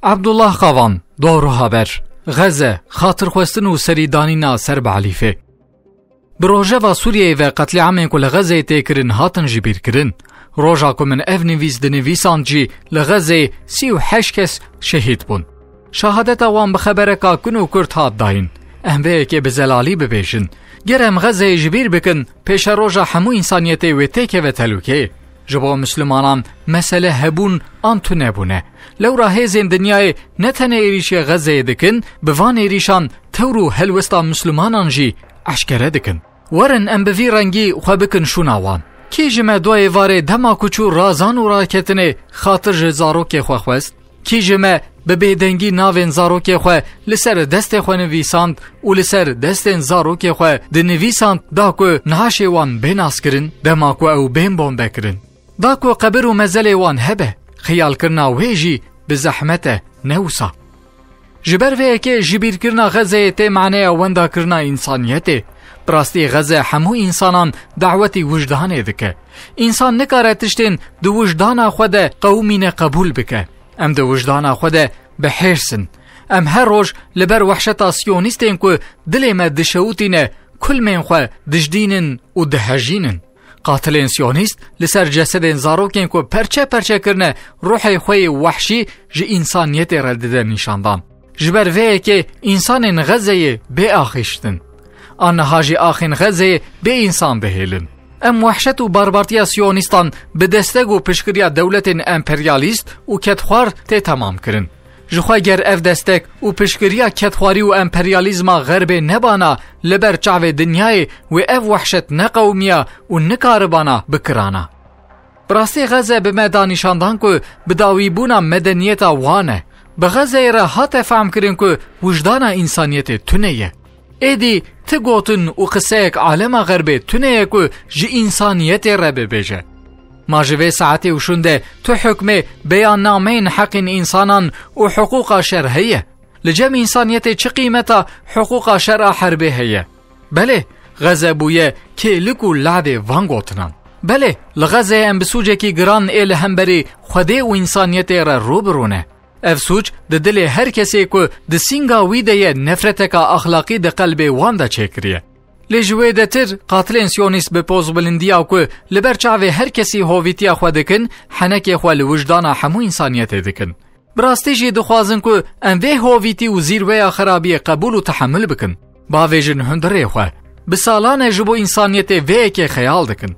عبدالله قاوان دورو هابر غزه خاطر خوستن و سریدانینا سر بعلیفه بروژه و سوریه و قتل عامین که لغزه تکرن هاتن جبیر کرن روژا که من اف نویز دنویسان جی لغزه 38 کس شهید بون شهادت وان بخبره که کنو کرد هات داین اهمه که بزلالی ببیشن گرم غزه جبیر بکن پیش روژا همو انسانیت و تکه و تلوکه جبا مسلمانان مسئله هبون آنتو نبونه لورا هزین دنیای نتنه ایریش غزه دکن بوان ایریشان تورو هلوستا مسلمانان جی اشکره دکن ورن ام بوی رنگی خواه بکن شوناوان کی جمع دوی واره دما کچو رازان و راکتنه خاطر جزاروک خواه خواست کی جمع ببیدنگی ناوین زاروک خواه لسر دست خواه نویساند و لسر دست زاروک خواه ده نویساند دا که نهاش وان بیناس کرن دما که او بین بومبه کرن دا که قبر و مزل وان هبه خیال کرنا ویجی بزحمته نوسا جبر وی که جبیر کرنا غزه تی معنی وندا کرنا انسانیته براستی غزه همو انسانان دعوتی وجدانه دکه انسان نکاره تشتین دو وجدانا خود قومین قبول بکه ام دو وجدانا خود بحرسن ام هر روش لبر وحشتا سیونیستین که دلی ما دشوتینه کل من خو دجدینن و دهجینن قاتلین سیونیست لسر جسدین زاروکین که پرچه کرنه روح خوی وحشی جه انسانیت ردده نشاندان جبر وی که انسان غزه بی آخیشتن آنها جه آخین غزه بی انسان بهیلن ام وحشت و باربارتیا سیونیستان به دستگ و پشکریا دولت امپریالیست و کتخوار تی تمام کرن جخواه گر اف دستگ و پشکریا کتخواری و امپریالیزم غرب نبانا لبر چاو دنیای و اف وحشت نقومیا و نکاربانا بکرانا براستی غزه به میدانشاندان که بداوی بونا مدنیت وانه به غزه را هات فهم کرن که وجدان انسانیت تونیه ایدی تگوتن و قصه عالم غربی تونه که جی انسانیت را ببیجه ما جوه ساعتی وشنده تو حکم بیان نامین حق انسانان و حقوق شرعیه لجم انسانیت چه قیمتا حقوق شرع حربه هیه بله غزه بویه که لکو لعده وانگوتنان بله لغزه ام بسوجه کی گران ایل همبری خوده و انسانیت را رو برونه افسوج د دل هر کسی که د سینگا ویده نفرت کا اخلاقی د قلب واندا چکریه لجوه ده تر قاتلین سیونیست به پوز بلندیا که لبر چاوه هر کسی هویتیا خود دکن حنک خو لوجدان همو انسانیت دکن براستی جی دخوازن که انوه هویتی و زیروه خرابی قبول و تحمل بکن باویجن هندره خو بسالان جبو انسانیت وی که خیال دکن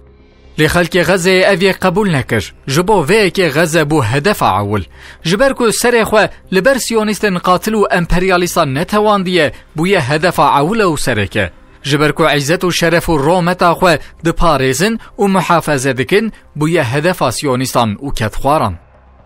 لخلق غزه اوی قبول نکر جبو وی که غزه بو هدف عول جبر که سر خو لبر سیونیستن قاتل و امپریالیستان نتواندیه بوی هدف عول و سرکه جبر که عزت و شرف و رومتا خو د پاریزن و محافظه دکن بوی هدف سیونیستان و کتخواران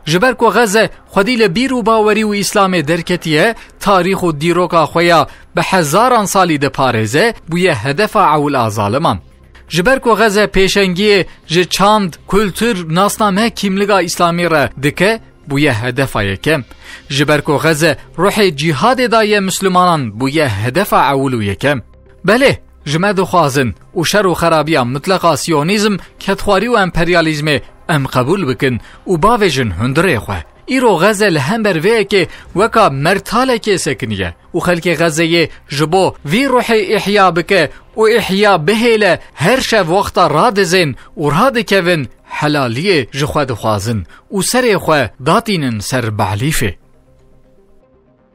جبر که غزه خودی لبیر و باوری و اسلام درکتیه تاریخ و دیروکا خویا به هزاران سالی د پاریزه بوی هدف عول ظالمان جبر که غزه پیشنگی جه چاند کلتور ناسنامه کیملگا اسلامی را دکه بوی هدف یکم جبر که غزه روح جهاد دای مسلمانان بوی هدف عولو یکم بله جمع خوازن و شر و خرابی مطلقا سیونیزم کتخواری و امپریالیزم ام قبول بکن و باویجن هندره خواه ایرو غزه لهم بر وی که وکا مرتاله که سکنیه و خلق غزه جبو وی روح احیا بکه و احیا بهیله هر شب وقتا رادزین و رادکوین حلالیه جخواد خوازن و سر خواه داتینن سر بعلیفه